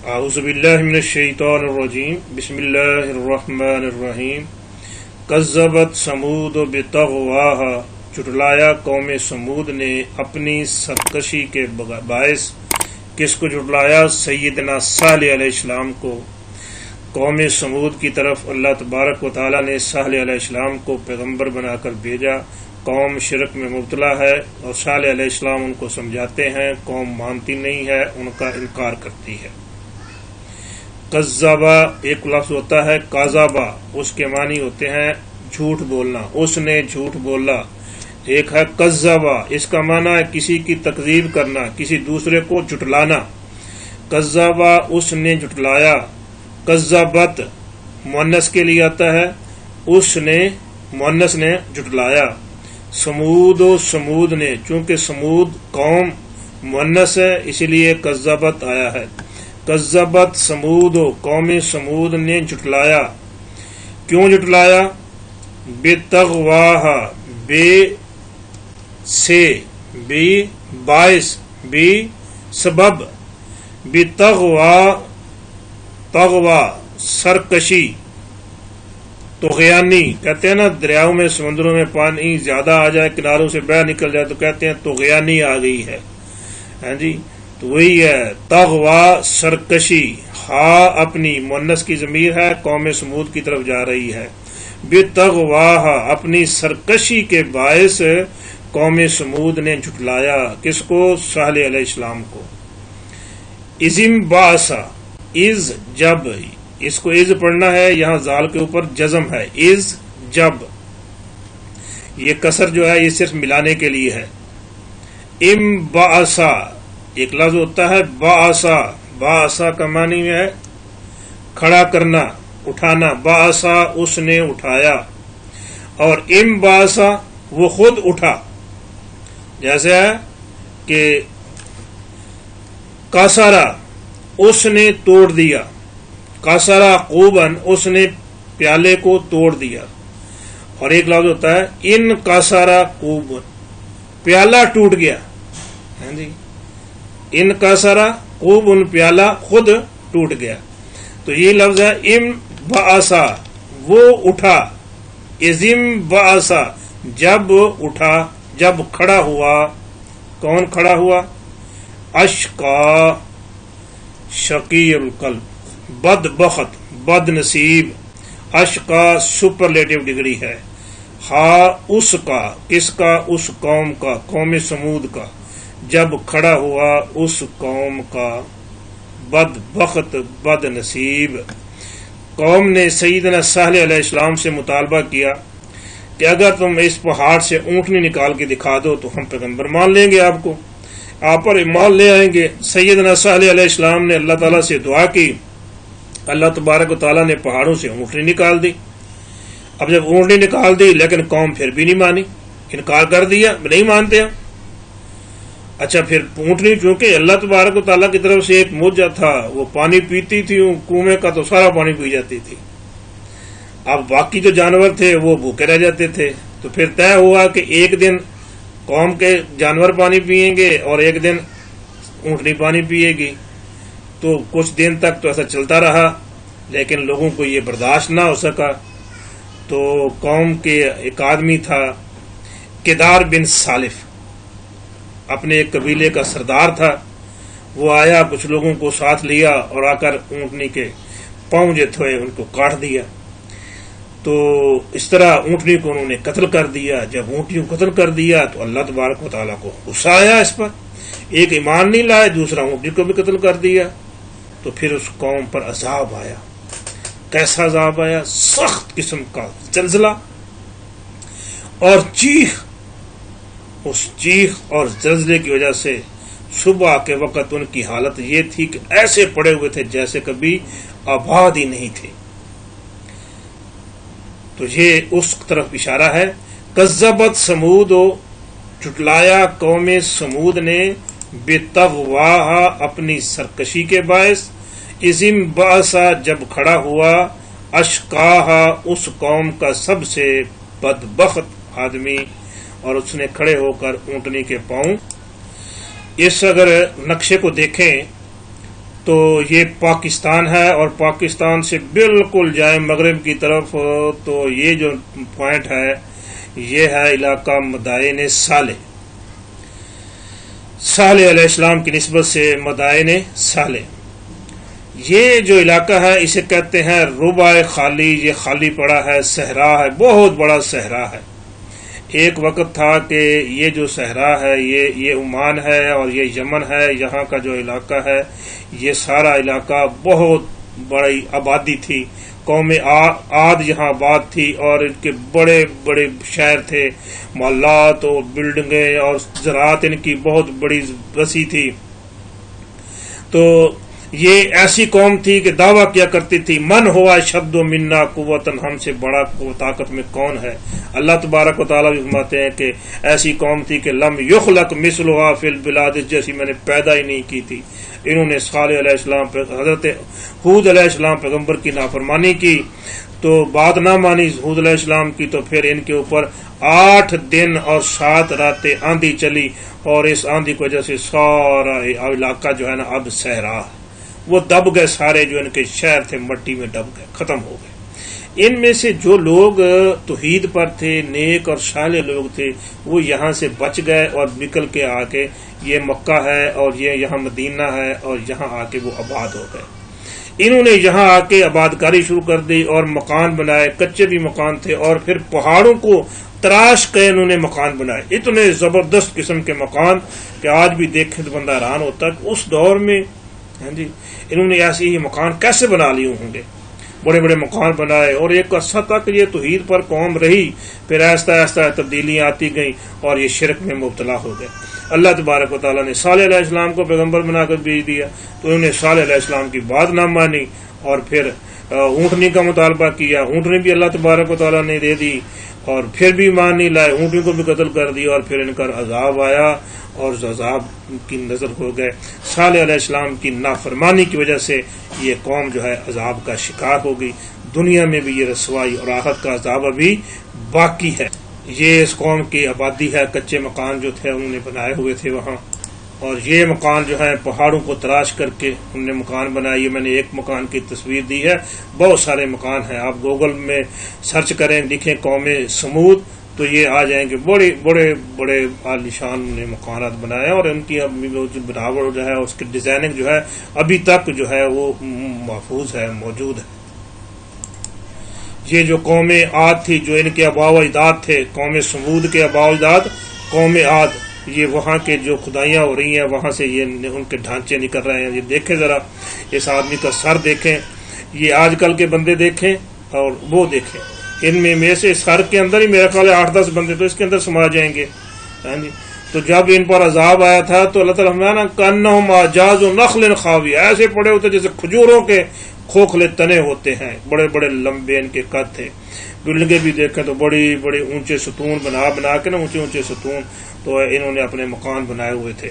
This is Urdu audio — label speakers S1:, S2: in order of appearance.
S1: اعوذ باللہ من الشیطان الرجیم بسم اللہ الرحمن الرحیم کذبت ثمود بطغواہا، جھٹلایا قوم ثمود نے اپنی سرکشی کے باعث۔ کس کو جھٹلایا؟ سیدنا صالح علیہ السلام کو۔ قوم ثمود کی طرف اللہ تبارک و تعالیٰ نے صالح علیہ السلام کو پیغمبر بنا کر بھیجا۔ قوم شرک میں مبتلا ہے اور صالح علیہ السلام ان کو سمجھاتے ہیں، قوم مانتی نہیں ہے، ان کا انکار کرتی ہے۔ کذبا ایک لفظ ہوتا ہے کاذبا، اس کے معنی ہوتے ہیں جھوٹ بولنا، اس نے جھوٹ بولا۔ ایک ہے کذبا، اس کا معنی ہے کسی کی تکذیب کرنا، کسی دوسرے کو جھٹلانا۔ کذبا اس نے جھٹلایا، کذبت مؤنث کے لیے آتا ہے، اس نے مؤنث نے جھٹلایا۔ سمود نے، چونکہ سمود قوم مؤنث ہے اسی لیے کذبت آیا ہے۔ کذبت سمود، قوم سمود نے جھٹلایا۔ کیوں جھٹلایا؟ بطغواہا، بے سے، بے باعث، بے سبب، طغوا سرکشی، طغیانی کہتے ہیں نا، دریاؤں میں سمندروں میں پانی زیادہ آ جائے، کناروں سے باہر نکل جائے تو کہتے ہیں طغیانی آ گئی ہے، ہاں جی، تو وہی ہے طغوا سرکشی۔ ہا اپنی مؤنث کی ضمیر ہے، قوم سمود کی طرف جا رہی ہے۔ بطغواہا اپنی سرکشی کے باعث قوم سمود نے جھٹلایا۔ کس کو؟ صالح علیہ السلام کو۔ ازم باسا، از جب، اس کو از پڑھنا ہے، یہاں زال کے اوپر جزم ہے، از جب، یہ کسر جو ہے یہ صرف ملانے کے لیے ہے۔ ام باسا ایک لفظ ہوتا ہے باسا، باسا کا معنی ہے کھڑا کرنا، اٹھانا۔ باسا اس نے اٹھایا، اور ام باسا وہ خود اٹھا، جیسے ہے کہ کاسارا اس نے توڑ دیا، کاسارا قوبن اس نے پیالے کو توڑ دیا۔ اور ایک لفظ ہوتا ہے ان کاسارا قوبن، پیالہ ٹوٹ گیا، ہاں جی، ان کاسارا قوبن پیالہ خود ٹوٹ گیا۔ تو یہ لفظ ہے ام باسا، وہ اٹھا، ازم باسا جب اٹھا، جب کھڑا ہوا۔ کون کھڑا ہوا؟ اشقا شقی القلب، بدبخت، بد نصیب۔ اشقا سپرلیٹو ڈگری ہے۔ ہا اس کا، کس کا؟ اس قوم کا، قوم سمود کا، جب کھڑا ہوا اس قوم کا، بدبخت، بد نصیب۔ قوم نے سیدنا صالح علیہ السلام سے مطالبہ کیا کہ اگر تم اس پہاڑ سے اونٹنی نکال کے دکھا دو تو ہم پیغمبر مان لیں گے، آپ کو، آپ پر ایمان لے آئیں گے۔ سیدنا صالح علیہ السلام نے اللہ تعالیٰ سے دعا کی، اللہ تبارک و تعالیٰ نے پہاڑوں سے اونٹنی نکال دی۔ اب جب اونٹنی نکال دی لیکن قوم پھر بھی نہیں مانی، انکار کر دیا، نہیں مانتے ہیں۔ اچھا، پھر اونٹنی چونکہ اللہ تبارک و تعالیٰ کی طرف سے ایک معجزہ تھا، وہ پانی پیتی تھی، کنویں کا تو سارا پانی پی جاتی تھی۔ اب باقی جو جانور تھے وہ بھوکے رہ جاتے تھے، تو پھر طے ہوا کہ ایک دن قوم کے جانور پانی پئیں گے اور ایک دن اونٹنی پانی پیے گی۔ تو کچھ دن تک تو ایسا چلتا رہا، لیکن لوگوں کو یہ برداشت نہ ہو سکا۔ تو قوم کے ایک آدمی تھا کدار بن سالف، اپنے ایک قبیلے کا سردار تھا، وہ آیا، کچھ لوگوں کو ساتھ لیا اور آ کر اونٹنی کے پاؤں جو تھے ان کو کاٹ دیا۔ تو اس طرح اونٹنی کو انہوں نے قتل کر دیا۔ جب اونٹنی کو قتل کر دیا تو اللہ تبارک و تعالیٰ کو غصہ آیا اس پر، ایک ایمان نہیں لائے، دوسرا اونٹنی کو بھی قتل کر دیا۔ تو پھر اس قوم پر عذاب آیا۔ کیسا عذاب آیا؟ سخت قسم کا زلزلہ اور چیخ۔ اس چیخ اور زلزلے کی وجہ سے صبح کے وقت ان کی حالت یہ تھی کہ ایسے پڑے ہوئے تھے جیسے کبھی آباد ہی نہیں تھے۔ تو یہ اس طرف اشارہ ہے۔ کذبت سمود، جھٹلایا قوم سمود نے، بطغواہا اپنی سرکشی کے باعث، ازم باسا جب کھڑا ہوا، اشقاہا اس قوم کا سب سے بدبخت آدمی، اور اس نے کھڑے ہو کر اونٹنی کے پاؤں۔ اس اگر نقشے کو دیکھیں تو یہ پاکستان ہے اور پاکستان سے بالکل جائیں مغرب کی طرف تو یہ جو پوائنٹ ہے یہ ہے علاقہ مدائن صالح علیہ السلام کی نسبت سے مدائن صالح. یہ جو علاقہ ہے اسے کہتے ہیں ربع خالی. یہ خالی پڑا ہے، صحرا ہے، بہت بڑا صحرا ہے. ایک وقت تھا کہ یہ جو صحرا ہے یہ عمان ہے اور یہ یمن ہے. یہاں کا جو علاقہ ہے یہ سارا علاقہ بہت بڑی آبادی تھی. قوم عاد یہاں آباد تھی اور ان کے بڑے بڑے شہر تھے، محلات اور بلڈنگیں اور زراعت ان کی بہت بڑی وسیع تھی. تو یہ ایسی قوم تھی کہ دعویٰ کیا کرتی تھی من ہوا شد و منا قوتن، ہم سے بڑا طاقت میں کون ہے. اللہ تبارک و تعالیٰ بھی فرماتے ہیں کہ ایسی قوم تھی کہ لم یخلق مثلها فی البلاد، جیسی میں نے پیدا ہی نہیں کی تھی. انہوں نے صالح علیہ السلام پہ حضرت ہود علیہ السلام پیغمبر کی نافرمانی کی تو بات نہ مانی ہود علیہ السلام کی، تو پھر ان کے اوپر 8 دن اور 7 راتیں آندھی چلی اور اس آندھی کی وجہ سے سارا علاقہ جو ہے نا اب صحرا ہے. وہ دب گئے، سارے جو ان کے شہر تھے مٹی میں دب گئے، ختم ہو گئے. ان میں سے جو لوگ توحید پر تھے، نیک اور صالح لوگ تھے، وہ یہاں سے بچ گئے اور نکل کے آ کے یہ مکہ ہے اور یہ یہاں مدینہ ہے اور یہاں آ کے وہ آباد ہو گئے. انہوں نے یہاں آ کے آباد کاری شروع کر دی اور مکان بنائے. کچے بھی مکان تھے اور پھر پہاڑوں کو تراش کے انہوں نے مکان بنائے. اتنے زبردست قسم کے مکان کہ آج بھی دیکھیں تو بندہ حیران ہوتا ہے کہ اس دور میں انہوں نے ایسے ہی مکان کیسے بنا لیے ہوں گے. بڑے بڑے مکان بنائے اور ایک عرصہ تک یہ توحید پر قوم رہی. پھر آہستہ آہستہ تبدیلیاں آتی گئیں اور یہ شرک میں مبتلا ہو گئے. اللہ تبارک و تعالیٰ نے صالح علیہ السلام کو پیغمبر بنا کر بھیج دیا تو انہوں نے صالح علیہ السلام کی بات نہ مانی اور پھر اونٹنی کا مطالبہ کیا. اونٹنی بھی اللہ تبارک و تعالیٰ نے دے دی اور پھر بھی مان نہیں لائے، اونٹنی کو بھی قتل کر دیا اور پھر ان کا عذاب آیا اور عذاب کی نظر ہو گئے. صالح علیہ السلام کی نافرمانی کی وجہ سے یہ قوم جو ہے عذاب کا شکار ہو گئی. دنیا میں بھی یہ رسوائی اور آخرت کا عذاب ابھی باقی ہے. یہ اس قوم کی آبادی ہے. کچے مکان جو تھے انہوں نے بنائے ہوئے تھے وہاں، اور یہ مکان جو ہے پہاڑوں کو تراش کر کے انہوں نے مکان بنائے. یہ میں نے ایک مکان کی تصویر دی ہے، بہت سارے مکان ہیں. آپ گوگل میں سرچ کریں، لکھیں قوم سمود تو یہ آ جائیں گے. بڑے بڑے بڑے عالیشان نے مکانات بنائے اور ان کی بناوٹ جو ہے اس کی ڈیزائننگ جو ہے ابھی تک جو ہے وہ محفوظ ہے، موجود ہے. یہ جو قوم عاد تھی، جو ان کے آباء و اجداد تھے، قوم سمود کے آباء و اجداد قوم عاد، یہ وہاں کے جو خدائیاں ہو رہی ہیں وہاں سے یہ ان کے ڈھانچے نکل رہے ہیں. یہ دیکھیں ذرا، اس آدمی کا سر دیکھیں، یہ آج کل کے بندے دیکھیں اور وہ دیکھیں. ان میں سے سر کے اندر ہی میرا خیال ہے 8-10 بندے تو اس کے اندر سما جائیں گے. تو جب ان پر عذاب آیا تھا تو اللہ تعالیٰ نا کانہم اعجاز نخل خاویہ، ایسے پڑے ہوتے جیسے کھجوروں کے کھوکھلے تنے ہوتے ہیں. بڑے بڑے لمبے ان کے قد تھے. بلڈنگیں بھی دیکھیں تو بڑی بڑے اونچے ستون بنا کے نا، اونچے اونچے ستون، تو انہوں نے اپنے مکان بنائے ہوئے تھے.